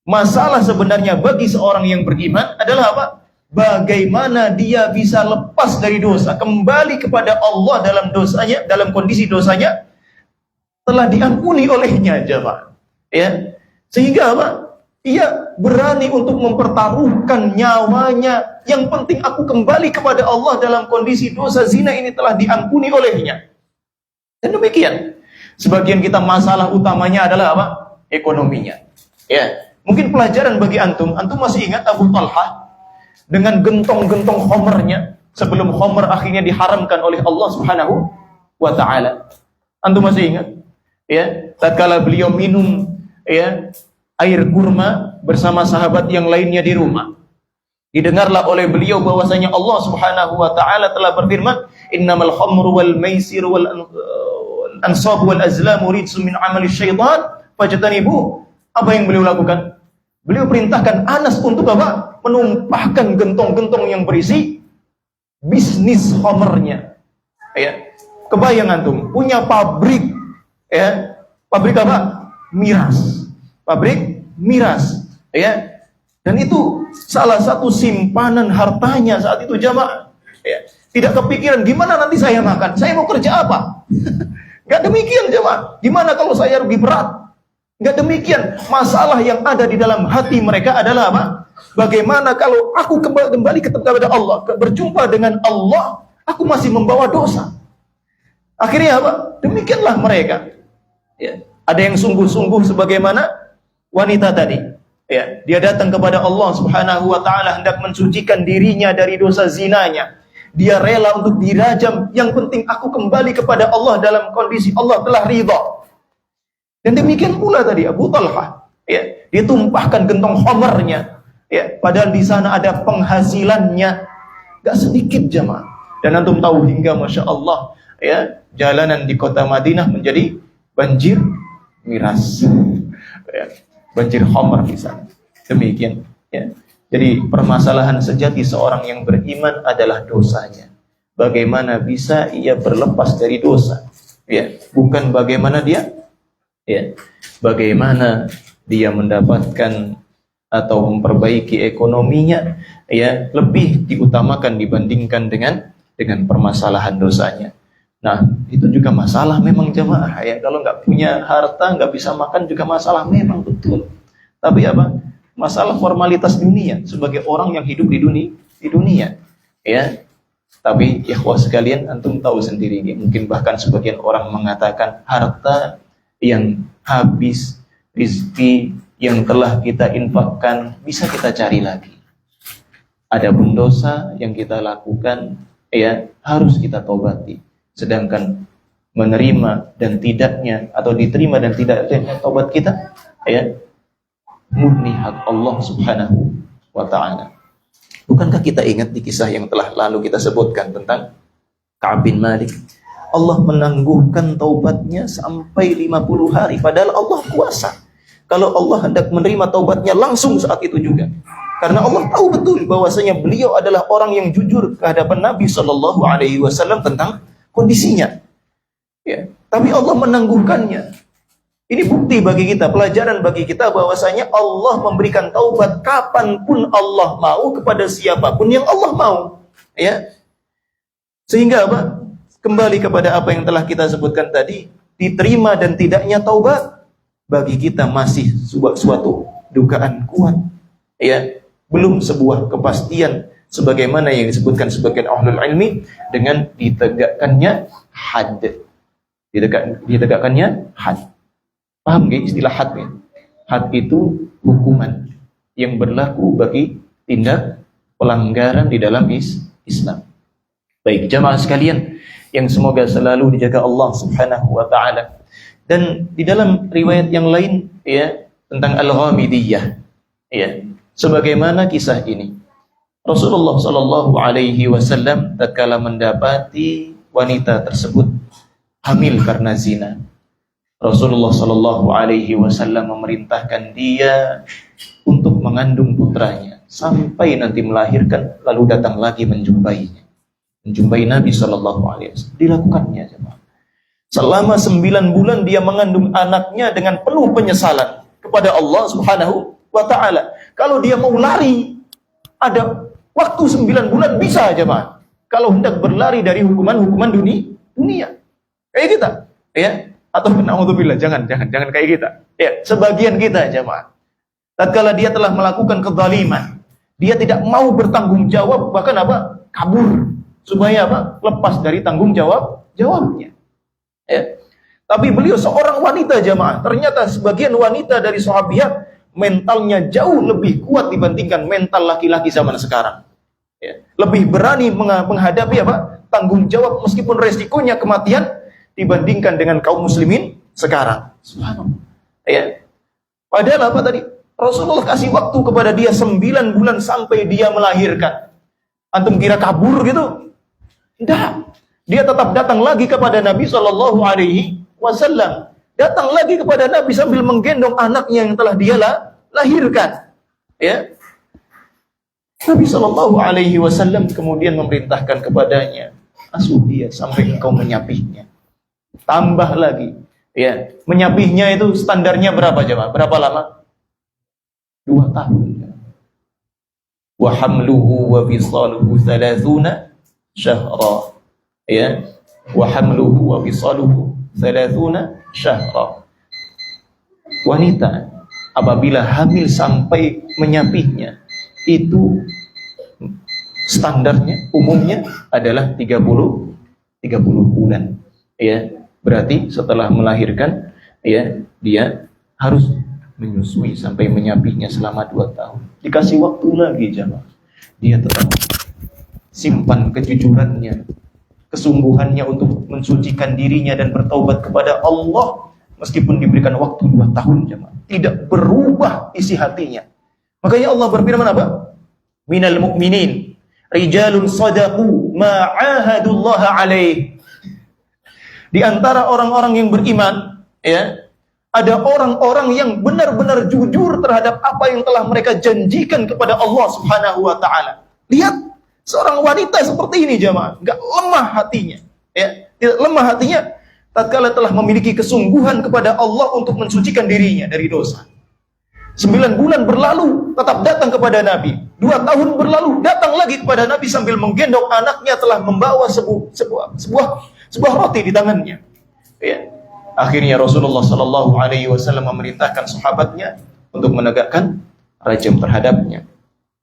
Masalah sebenarnya bagi seorang yang beriman adalah apa? Bagaimana dia bisa lepas dari dosa, kembali kepada Allah dalam dosanya, dalam kondisi dosanya telah diampuni olehnya, jemaah. Ya. Sehingga apa? Ia berani untuk mempertaruhkan nyawanya. Yang penting aku kembali kepada Allah dalam kondisi dosa zina ini telah diampuni olehnya. Dan demikian. Sebagian kita masalah utamanya adalah apa? Ekonominya. Ya. Mungkin pelajaran bagi antum. Antum masih ingat Abu Talha dengan gentong-gentong khomernya sebelum khomer akhirnya diharamkan oleh Allah Subhanahu wa taala. Antum masih ingat? Ya, tatkala beliau minum ya air kurma bersama sahabat yang lainnya di rumah. Didengarlah oleh beliau bahwasanya Allah Subhanahu wa taala telah berfirman, "Innamal khamru wal maisir wal ansab wal azlamu rijsun min amali syaitan fajtanibu." Apa yang beliau lakukan? Beliau perintahkan Anas untuk apa? Menumpahkan gentong-gentong yang berisi bisnis khamrnya. Ya. Kebayang antum punya pabrik ya, pabrik apa? Miras. Pabrik miras, ya. Dan itu salah satu simpanan hartanya saat itu, jamaah. Ya. Tidak kepikiran gimana nanti saya makan, saya mau kerja apa? Gak demikian, jamaah. Gimana kalau saya rugi berat? Gak demikian. Masalah yang ada di dalam hati mereka adalah apa? Bagaimana kalau aku kembali kepada Allah, berjumpa dengan Allah, aku masih membawa dosa. Akhirnya apa? Demikianlah mereka. Ya. Ada yang sungguh-sungguh sebagaimana wanita tadi. Ya, dia datang kepada Allah Subhanahu wa taala hendak mensucikan dirinya dari dosa zinanya. Dia rela untuk dirajam, yang penting aku kembali kepada Allah dalam kondisi Allah telah ridha. Dan demikian pula tadi Abu Talha, ya, ditumpahkan gentong khamarnya. Ya, padahal di sana ada penghasilannya gak sedikit, jamaah. Dan antum tahu hingga Masya Allah, ya, jalanan di kota Madinah menjadi banjir miras. Ya. Banjir khamr di sana. Demikian, ya. Jadi permasalahan sejati seorang yang beriman adalah dosanya. Bagaimana bisa ia berlepas dari dosa? Ya, bukan bagaimana dia, ya, bagaimana dia mendapatkan atau memperbaiki ekonominya, ya, lebih diutamakan dibandingkan dengan permasalahan dosanya. Nah, itu juga masalah memang, jemaah, ya. Kalau nggak punya harta, nggak bisa makan juga masalah memang, betul. Tapi apa? Masalah formalitas dunia sebagai orang yang hidup di dunia, ya. Tapi ya sekalian, antum tahu sendiri, ya. Mungkin bahkan sebagian orang mengatakan harta yang habis, rezeki yang telah kita infakkan bisa kita cari lagi. Adapun dosa yang kita lakukan, ya, harus kita tobati. Sedangkan menerima dan tidaknya, atau diterima dan tidaknya taubat kita, ya, murni hak Allah Subhanahu wa ta'ala. Bukankah kita ingat di kisah yang telah lalu kita sebutkan tentang Ka'ab bin Malik? Allah menangguhkan taubatnya sampai 50 hari, padahal Allah kuasa. Kalau Allah hendak menerima taubatnya langsung saat itu juga. Karena Allah tahu betul bahwasanya beliau adalah orang yang jujur ke hadapan Nabi SAW tentang kondisinya, ya. Tapi Allah menangguhkannya. Ini bukti bagi kita, pelajaran bagi kita bahwasanya Allah memberikan taubat kapanpun Allah mau kepada siapapun yang Allah mau, ya. Sehingga apa? Kembali kepada apa yang telah kita sebutkan tadi, diterima dan tidaknya taubat bagi kita masih suatu dugaan kuat, ya. Belum sebuah kepastian sebagaimana yang disebutkan sebagian ahlul ilmi dengan ditegakkannya had. Ditegakkannya had. Paham nggak istilah had? Had itu hukuman yang berlaku bagi tindak pelanggaran di dalam Islam. Baik, jamaah sekalian yang semoga selalu dijaga Allah Subhanahu wa taala. Dan di dalam riwayat yang lain, ya, tentang Al-Ghamidiyah, ya, sebagaimana kisah ini. Rasulullah Shallallahu Alaihi Wasallam tatkala mendapati wanita tersebut hamil karena zina, Rasulullah Shallallahu Alaihi Wasallam memerintahkan dia untuk mengandung putranya sampai nanti melahirkan, lalu datang lagi menjumpainya. menjumpai Nabi Shallallahu Alaihi Wasallam. Dilakukannya jemaah. Selama 9 bulan dia mengandung anaknya dengan penuh penyesalan kepada Allah Subhanahu wa Ta'ala. Kalau dia mau lari, ada waktu 9 bulan bisa jemaah. Kalau hendak berlari dari hukuman dunia. Kayak kita, ya. Atau naudzubillah, jangan kayak kita. Ya, sebagian kita jemaah. Tatkala dia telah melakukan kezaliman, dia tidak mau bertanggung jawab, bahkan apa? Kabur supaya apa? Lepas dari tanggung jawabnya. Ya. Tapi beliau seorang wanita jamaah. Ternyata sebagian wanita dari sahabiat mentalnya jauh lebih kuat dibandingkan mental laki-laki zaman sekarang. Ya. Lebih berani menghadapi apa? Tanggung jawab meskipun resikonya kematian dibandingkan dengan kaum muslimin sekarang. Subhanallah. Ya. Padahal apa tadi? Rasulullah kasih waktu kepada dia 9 bulan sampai dia melahirkan. Antum kira kabur gitu? Tidak. Dia tetap datang lagi kepada Nabi Shallallahu Alaihi Wasallam. Datang lagi kepada Nabi sambil menggendong anaknya yang telah dia lahirkan. Ya. Nabi Shallallahu Alaihi Wasallam kemudian memerintahkan kepadanya, asuh dia sampai engkau menyapihnya. Tambah lagi. Ya. Menyapihnya itu standarnya berapa jemaah? Berapa lama? 2 tahun. Wa hamluhu wa fisaluhu 30 syahra. Ya, wa hamluhu wa fisaluhu 30 syahra. Wanita apabila hamil sampai menyapihnya itu standarnya umumnya adalah 30 bulan. Ya, berarti setelah melahirkan ya dia harus menyusui sampai menyapihnya selama 2 tahun. Dikasih waktu lagi jemaah. Dia tetap simpan kejujurannya, kesungguhannya untuk mensucikan dirinya dan bertaubat kepada Allah meskipun diberikan waktu 2 tahun jemaah. Tidak berubah isi hatinya. Makanya Allah berfirman apa? Minal mu'minin rijalun sadaqu ma 'ahadullaha alaih. Di antara orang-orang yang beriman, ya, ada orang-orang yang benar-benar jujur terhadap apa yang telah mereka janjikan kepada Allah Subhanahu wa Ta'ala. Lihat seorang wanita seperti ini jemaah, enggak lemah hatinya, ya, tidak lemah hatinya tatkala telah memiliki kesungguhan kepada Allah untuk mensucikan dirinya dari dosa. 9 bulan berlalu, tetap datang kepada Nabi. 2 tahun berlalu, datang lagi kepada Nabi sambil menggendong anaknya telah membawa sebuah roti di tangannya. Ya. Akhirnya Rasulullah Sallallahu Alaihi Wasallam memerintahkan sahabatnya untuk menegakkan rajam terhadapnya.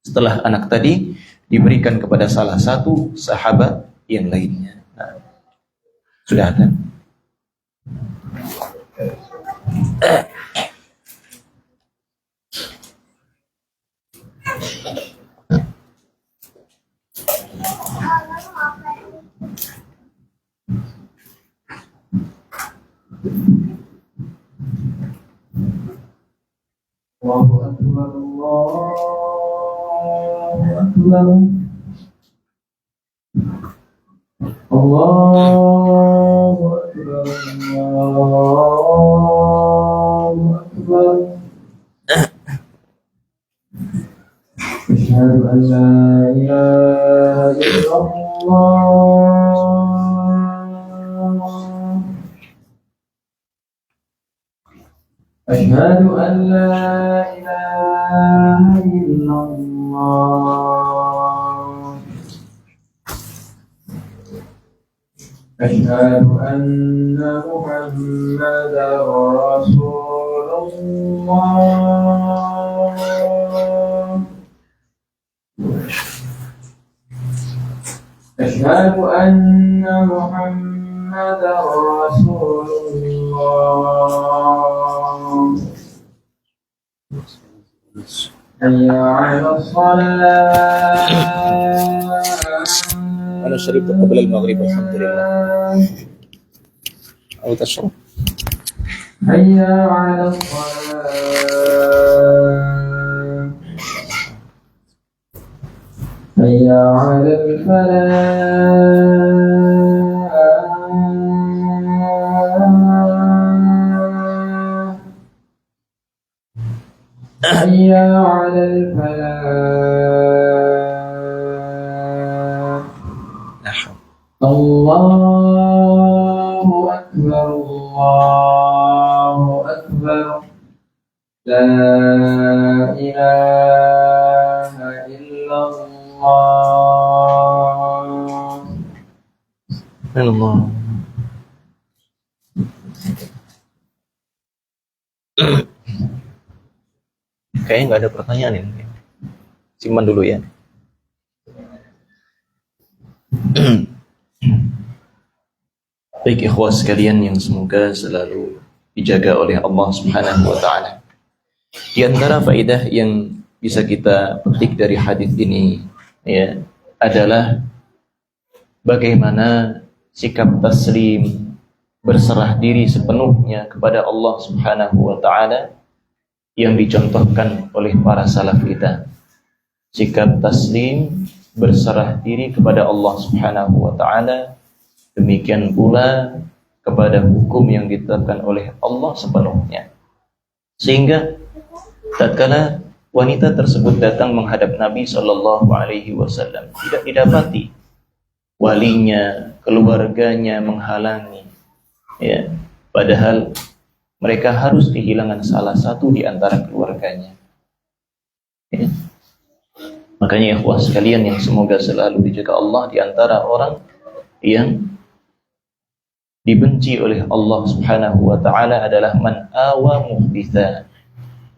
Setelah anak tadi diberikan kepada salah satu sahabat yang lainnya. Nah, sudah ada. Allahu Akbar, Allahu Akbar, Allahu Akbar, Allahu Akbar. Asyhadu an la ilaha illallah. أشهد أن لا إله إلا الله. أشهد أن محمدا رسول الله. أشهد أن محمدا رسول الله. حي على الصلاة. أنا شربت قبل المغرب الحمد لله. أو تشرب. حي على الصلاة. حي على الفلاح. حي على الفلاح. الله أكبر الله أكبر لا إله إلا الله. Allah. Kayaknya nggak ada pertanyaan ini. Simpan dulu ya. Baik ikhwas sekalian yang semoga selalu dijaga oleh Allah Subhanahu wa taala. Di antara faedah yang bisa kita petik dari hadis ini ya adalah bagaimana sikap taslim, berserah diri sepenuhnya kepada Allah Subhanahu wa taala yang dicontohkan oleh para salaf kita. Sikap taslim, berserah diri kepada Allah Subhanahu wa taala, demikian pula kepada hukum yang ditetapkan oleh Allah sepenuhnya. Sehingga tatkala wanita tersebut datang menghadap Nabi sallallahu alaihi wasallam, tidak didapati walinya, keluarganya menghalangi. Ya, padahal mereka harus kehilangan salah satu di antara keluarganya. Ya. Makanya ikhwah sekalian yang semoga selalu dijaga Allah, di antara orang yang dibenci oleh Allah Subhanahu wa taala adalah man awa muhditha.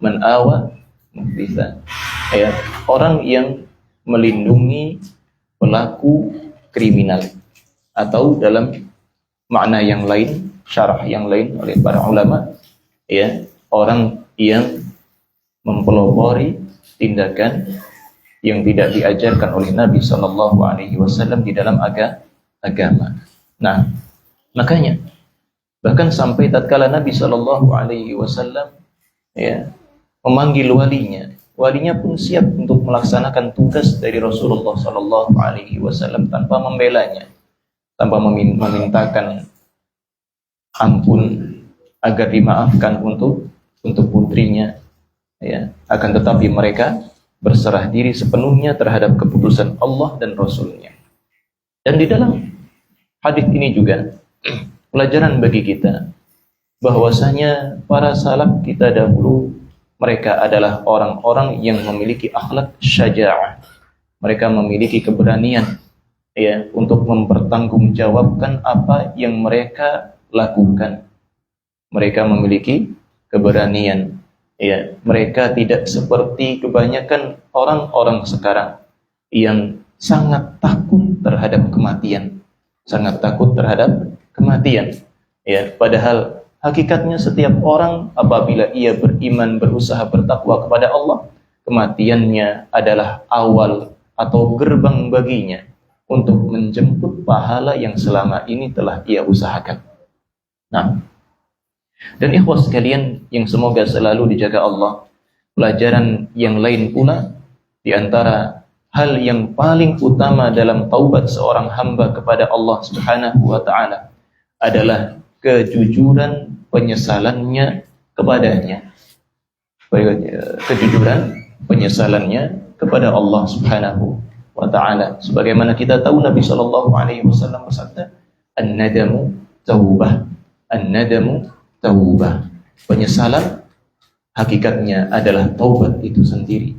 Man awa muhditha. Ya, orang yang melindungi pelaku kriminal, atau dalam makna yang lain, syarah yang lain oleh para ulama, ya, orang yang mempelopori tindakan yang tidak diajarkan oleh Nabi sallallahu alaihi wasallam di dalam agama. Nah, makanya bahkan sampai tatkala Nabi sallallahu alaihi wasallam ya memanggil walinya pun siap untuk melaksanakan tugas dari Rasulullah sallallahu alaihi wasallam tanpa membelanya, tanpa memintakan ampun agar dimaafkan untuk putrinya, ya, akan tetapi mereka berserah diri sepenuhnya terhadap keputusan Allah dan Rasulnya. Dan di dalam hadis ini juga pelajaran bagi kita bahwasanya para salaf kita dahulu, mereka adalah orang-orang yang memiliki akhlak syaja'ah. Mereka memiliki keberanian, ya, untuk mempertanggungjawabkan apa yang mereka lakukan. Mereka memiliki keberanian, ya. Mereka tidak seperti kebanyakan orang-orang sekarang yang sangat takut terhadap kematian. Sangat takut terhadap kematian, ya. Padahal hakikatnya setiap orang apabila ia beriman, berusaha bertakwa kepada Allah, kematiannya adalah awal atau gerbang baginya untuk menjemput pahala yang selama ini telah ia usahakan. Nah, dan ikhwas sekalian yang semoga selalu dijaga Allah, pelajaran yang lain pula di antara hal yang paling utama dalam taubat seorang hamba kepada Allah Subhanahu wa taala adalah kejujuran penyesalannya kepadanya. Kejujuran penyesalannya kepada Allah Subhanahu wa taala. Sebagaimana kita tahu Nabi sallallahu alaihi wasallam bersabda, "An-nadamu taubah." An-nadamu taubah. Penyesalan hakikatnya adalah taubat itu sendiri.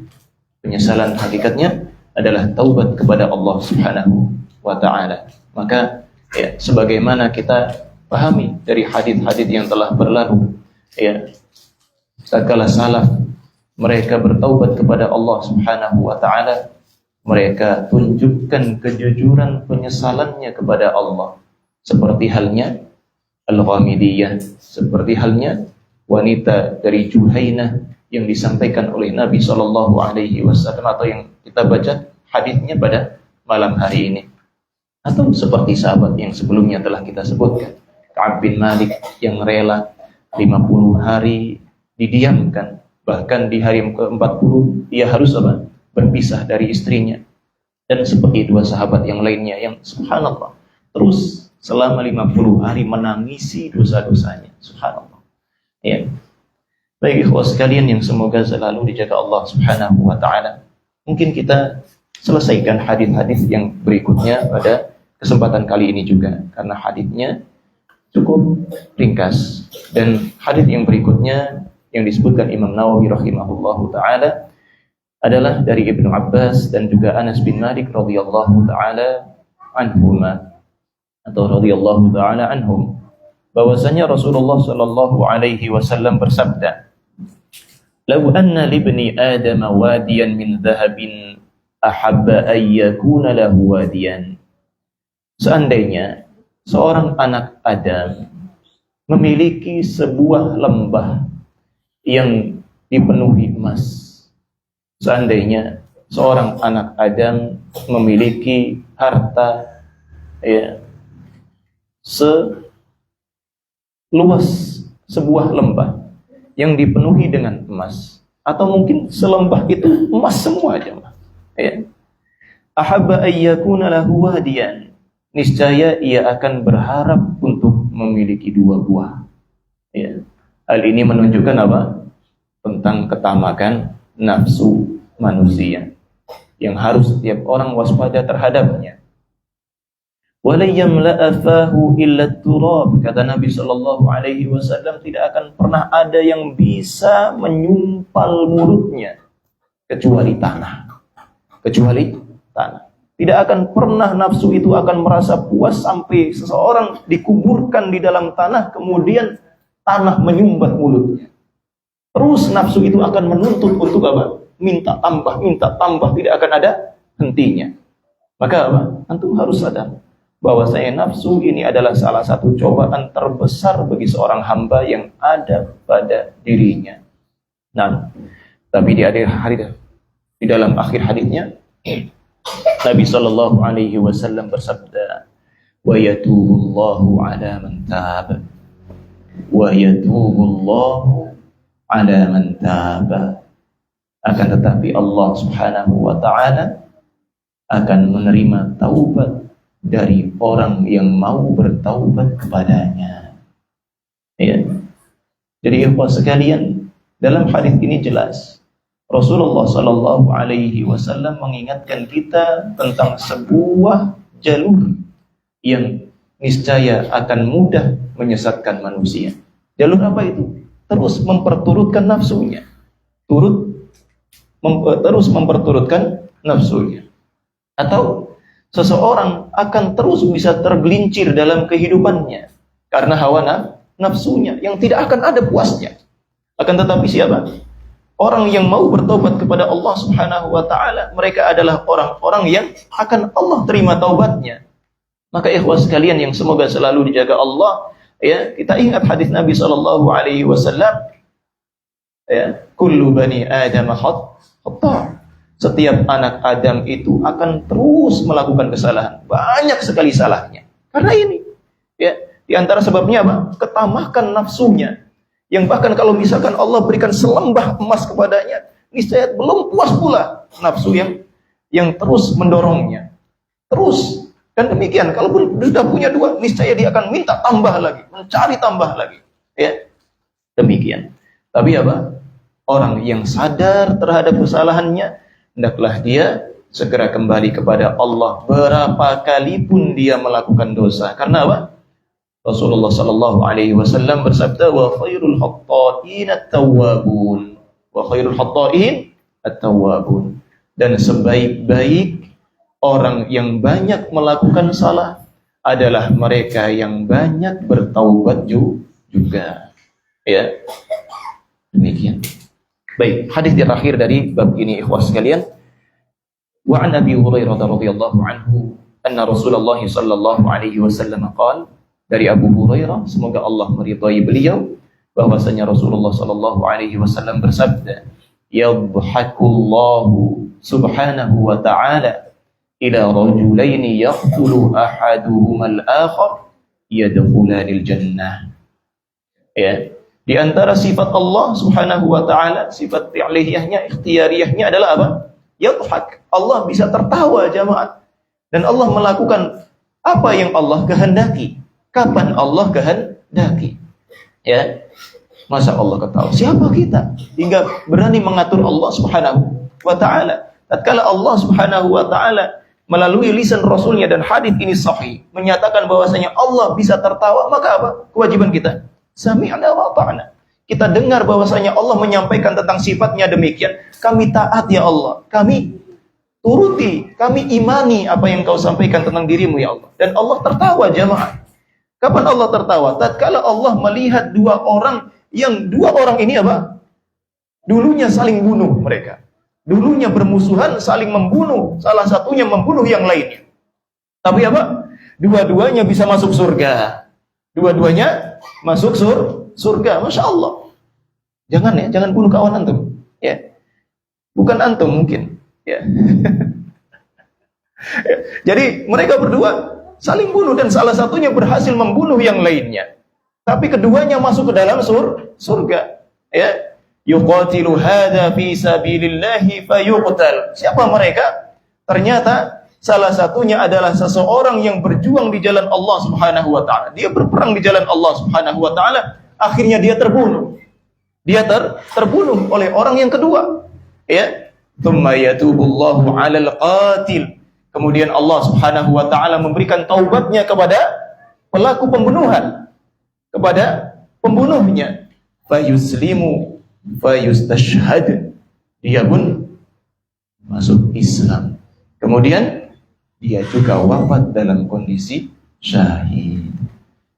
Penyesalan hakikatnya adalah taubat kepada Allah Subhanahu wa taala. Maka ya, sebagaimana kita pahami dari hadis-hadis yang telah berlalu, ya, tatkala salaf mereka bertaubat kepada Allah Subhanahu wa taala, mereka tunjukkan kejujuran penyesalannya kepada Allah, seperti halnya Al-Ghamidiyah, seperti halnya wanita dari Juhainah yang disampaikan oleh Nabi sallallahu alaihi wasallam, atau yang kita baca hadisnya pada malam hari ini, atau seperti sahabat yang sebelumnya telah kita sebutkan, Ka'ab bin Malik yang rela 50 hari didiamkan, bahkan di hari ke-40 dia harus berpisah dari istrinya. Dan seperti dua sahabat yang lainnya yang subhanallah terus selama 50 hari menangisi dosa-dosanya. Subhanallah. Ya. Baik ikhwas sekalian yang semoga selalu dijaga Allah Subhanahu wa taala. Mungkin kita selesaikan hadis-hadis yang berikutnya pada kesempatan kali ini juga, karena haditsnya cukup ringkas. Dan hadits yang berikutnya yang disebutkan Imam Nawawi rahimahullahu taala adalah dari Ibnu Abbas dan juga Anas bin Malik radhiyallahu taala anhuma atau radhiyallahu taala anhum, bahwasanya Rasulullah sallallahu alaihi wasallam bersabda, "Lau anna libni Adam wadiyan min dhahabin ahabba an yakuna lahu wadiyan." Seandainya seorang anak Adam memiliki sebuah lembah yang dipenuhi emas. Seandainya seorang anak Adam memiliki harta seluas sebuah lembah yang dipenuhi dengan emas, atau mungkin selembah itu emas semua aja, ahabba ayyakuna lahu wadiyan, niscaya ia akan berharap untuk memiliki dua buah. Hal ini menunjukkan apa? Tentang ketamakan nafsu manusia yang harus setiap orang waspada terhadapnya. Wala yamla'a fahu illa turab, kata Nabi sallallahu alaihi wasallam, tidak akan pernah ada yang bisa menyumpal mulutnya kecuali tanah. Tidak akan pernah nafsu itu akan merasa puas sampai seseorang dikuburkan di dalam tanah, kemudian tanah menyumbat mulutnya. Terus nafsu itu akan menuntut untuk apa? Minta tambah, tidak akan ada hentinya. Maka apa? Antum harus sadar bahwasanya nafsu ini adalah salah satu cobaan terbesar bagi seorang hamba yang ada pada dirinya. Nah, tapi di dalam akhir hadisnya Nabi sallallahu alaihi wasallam bersabda, "Wa yatubullahu 'ala man taba." Wa yatubullahu 'ala man taba. Akan tetapi Allah Subhanahu wa taala akan menerima taubat dari orang yang mau bertaubat kepadanya. Jadi ikhwah sekalian, dalam hadis ini jelas Rasulullah sallallahu alaihi wasallam mengingatkan kita tentang sebuah jalur yang niscaya akan mudah menyesatkan manusia. Jalur apa itu? Terus memperturutkan nafsunya. Terus memperturutkan nafsunya. Atau seseorang akan terus bisa tergelincir dalam kehidupannya karena hawa nafsunya yang tidak akan ada puasnya. Akan tetapi siapa? Orang yang mau bertobat kepada Allah Subhanahu wa taala, mereka adalah orang-orang yang akan Allah terima taubatnya. Maka ikhwah sekalian yang semoga selalu dijaga Allah, kita ingat hadis Nabi sallallahu alaihi wasallam, kullu bani Adam khata'. Setiap anak Adam itu akan terus melakukan kesalahan, banyak sekali salahnya. Karena ini, di antara sebabnya apa? Ketamakan nafsunya. Yang bahkan kalau misalkan Allah berikan selembah emas kepadanya, niscaya belum puas pula nafsu yang terus mendorongnya. Terus, dan demikian, kalaupun sudah punya dua, niscaya dia akan minta tambah lagi, mencari tambah lagi. Demikian. Tapi apa? Orang yang sadar terhadap kesalahannya, hendaklah dia segera kembali kepada Allah berapa kali pun dia melakukan dosa. Karena apa? Rasulullah sallallahu alaihi wasallam bersabda, "Wa khairul khata'in at-tawwabun." Wa khairul khata'in at-tawwabun. Dan sebaik-baik orang yang banyak melakukan salah adalah mereka yang banyak bertaubat juga. Demikian. Baik, hadis terakhir dari bab ini ikhwah sekalian. Wa an Abi Hurairah radhiyallahu anhu anna Rasulullah sallallahu alaihi wasallam qala, dari Abu Hurairah, semoga Allah meridai beliau, bahwasanya Rasulullah sallallahu alaihi wasallam bersabda, "Yadhakullahu subhanahu wa ta'ala ila rajulaini yaqtulu ahaduhuma al-akhar yadkhulanil jannah." Di antara sifat Allah subhanahu wa ta'ala, sifat fi'liyahnya, ikhtiyariyahnya adalah apa? Yadhak. Allah bisa tertawa jamaah. Dan Allah melakukan apa yang Allah kehendaki. Kapan Allah kehendaki. Masa Allah ketawa? Siapa kita hingga berani mengatur Allah subhanahu wa ta'ala? Tatkala Allah subhanahu wa ta'ala melalui lisan Rasulnya dan hadis ini sahih menyatakan bahwasanya Allah bisa tertawa, maka apa? Kewajiban kita sami'na wa ata'na. Kita dengar bahwasanya Allah menyampaikan tentang sifatnya demikian, kami taat ya Allah, kami turuti, kami imani apa yang kau sampaikan tentang dirimu ya Allah. Dan Allah tertawa jamaah. Kapan Allah tertawa? Tatkala Allah melihat dua orang ini apa? Dulunya saling bunuh mereka. Dulunya bermusuhan, saling membunuh. Salah satunya membunuh yang lainnya. Tapi apa? Dua-duanya bisa masuk surga. Dua-duanya masuk surga. Masya Allah. Jangan bunuh kawan antum. Ya. Bukan antum mungkin. Ya. Jadi mereka berdua saling bunuh dan salah satunya berhasil membunuh yang lainnya. Tapi keduanya masuk ke dalam surga. Ya. Yuqatilu hadha fi sabilillahi fayuqtal. Siapa mereka? Ternyata salah satunya adalah seseorang yang berjuang di jalan Allah Subhanahu wa taala. Dia berperang di jalan Allah Subhanahu wa taala, akhirnya dia terbunuh. Dia terbunuh oleh orang yang kedua. Ya. Tsumma yatubullahu 'alal qatil. Kemudian Allah Subhanahu wa taala memberikan taubatnya kepada pelaku pembunuhan, kepada pembunuhnya. Fayuslimu fayustashhad, dia pun masuk Islam. Kemudian dia juga wafat dalam kondisi syahid.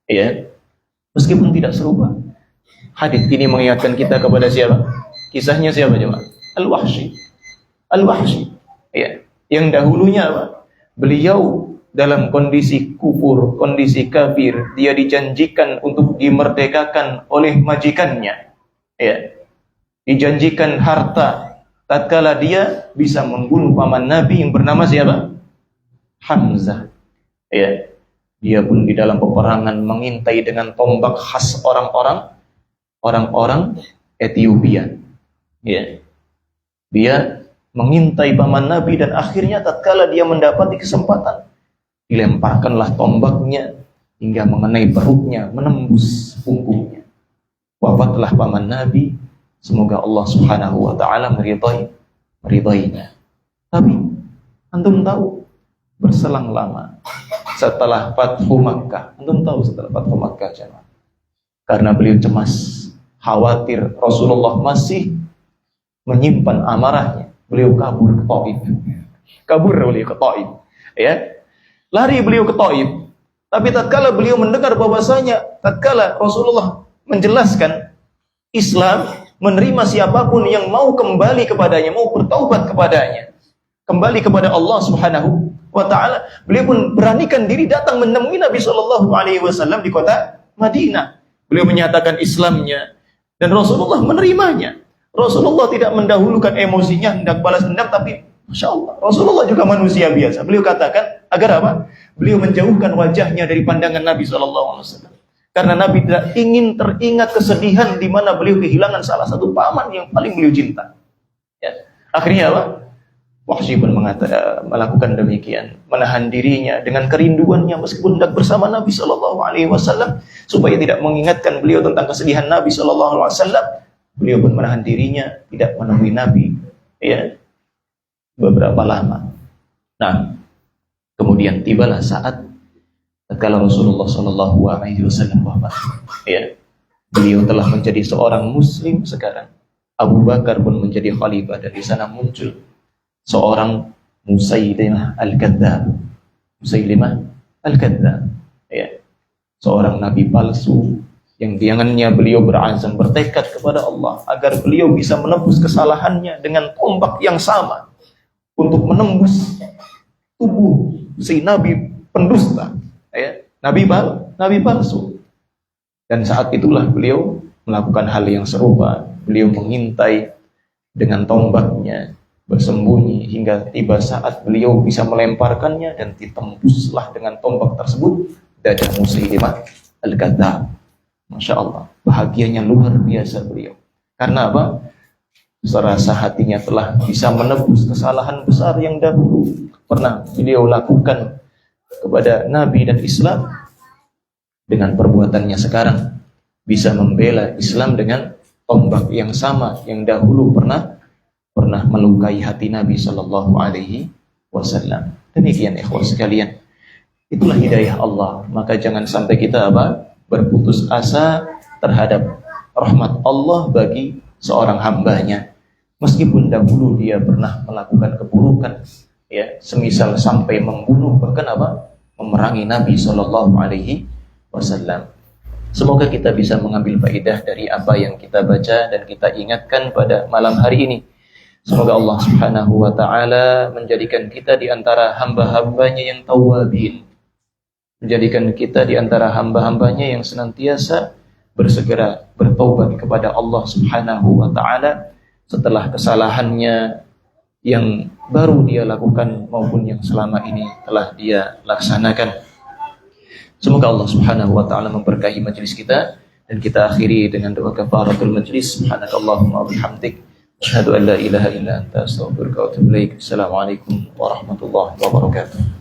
Ya, meskipun tidak serupa. Hadis ini mengingatkan kita kepada siapa? Kisahnya siapa jemaah? Al-Wahsy. Al-Wahsy. Ya, yang dahulunya apa? Beliau dalam kondisi kufur, kondisi kafir, dia dijanjikan untuk dimerdekakan oleh majikannya. Ya. Dijanjikan harta tatkala dia bisa membunuh paman Nabi yang bernama siapa? Hamzah. Ya. Dia pun di dalam peperangan mengintai dengan tombak khas orang-orang Ethiopia. Ya. Dia mengintai paman Nabi dan akhirnya tatkala dia mendapati kesempatan, dilemparkanlah tombaknya hingga mengenai perutnya, menembus punggungnya. Wafatlah paman Nabi. Semoga Allah Subhanahu wa taala meridainya. Tapi antum tahu, berselang lama setelah Fathu Makkah, antum tahu setelah Fathu Makkah jemaah, karena beliau cemas, khawatir Rasulullah masih menyimpan amarahnya, beliau kabur ke Taif. Ya. Lari beliau ke Taif. Tapi tatkala beliau mendengar bahwasanya tatkala Rasulullah menjelaskan Islam menerima siapapun yang mau kembali kepadanya, mau bertaubat kepadanya, kembali kepada Allah Subhanahu wa taala, beliau pun beranikan diri datang menemui Nabi sallallahu alaihi wasallam di kota Madinah. Beliau menyatakan Islamnya dan Rasulullah menerimanya. Rasulullah tidak mendahulukan emosinya hendak balas dendam, tapi Masya Allah, Rasulullah juga manusia biasa. Beliau katakan agar apa? Beliau menjauhkan wajahnya dari pandangan Nabi SAW. Karena Nabi tidak ingin teringat kesedihan di mana beliau kehilangan salah satu paman yang paling beliau cinta. Ya. Akhirnya apa? Wahsy pun melakukan demikian, menahan dirinya dengan kerinduannya meskipun hendak bersama Nabi SAW, supaya tidak mengingatkan beliau tentang kesedihan Nabi SAW. Beliau pun menahan dirinya, tidak menemui Nabi. Ya. Beberapa lama. Nah, kemudian tibalah saat tatkala Rasulullah Shallallahu Alaihi Wasallam wafat. Ya, beliau telah menjadi seorang Muslim sekarang. Abu Bakar pun menjadi khalifah. Dari sana muncul seorang Musailimah Al-Kadzdzab. Musailimah Al-Kadzdzab. Ya, seorang nabi palsu yang dengannya beliau berazam, bertekad kepada Allah agar beliau bisa menebus kesalahannya dengan tombak yang sama, untuk menembus tubuh si nabi pendusta, ya, nabi palsu. Dan saat itulah beliau melakukan hal yang serupa. Beliau mengintai dengan tombaknya, bersembunyi hingga tiba saat beliau bisa melemparkannya, dan ditembuslah dengan tombak tersebut dada Musailimah Al-Kadzdzab. Masya Allah, bahagianya luar biasa beliau. Karena apa? Serasa hatinya telah bisa menebus kesalahan besar yang dahulu pernah beliau lakukan kepada Nabi dan Islam. Dengan perbuatannya sekarang bisa membela Islam dengan tombak yang sama yang dahulu pernah melukai hati Nabi Sallallahu Alaihi wasallam. Demikian ikhwah sekalian. Itulah hidayah Allah. Maka jangan sampai kita berputus asa terhadap rahmat Allah bagi seorang hambanya. Meskipun dahulu dia pernah melakukan keburukan, ya, semisal sampai membunuh, bahkan memerangi Nabi Shallallahu Alaihi Wasallam. Semoga kita bisa mengambil faedah dari apa yang kita baca dan kita ingatkan pada malam hari ini. Semoga Allah Subhanahu wa taala menjadikan kita di antara hamba-hambanya yang tawwabin. Menjadikan kita di antara hamba-hambanya yang senantiasa bersegera bertaubat kepada Allah Subhanahu wa taala setelah kesalahannya yang baru dia lakukan maupun yang selama ini telah dia laksanakan. Semoga Allah Subhanahu wa taala memberkahi majelis kita dan kita akhiri dengan doa kafaratul majlis. Subhanakallahumma wa bihamdik asyhadu an la ilaha illa anta astaghfiruka wa atubu ilaik. Assalamualaikum warahmatullahi wabarakatuh.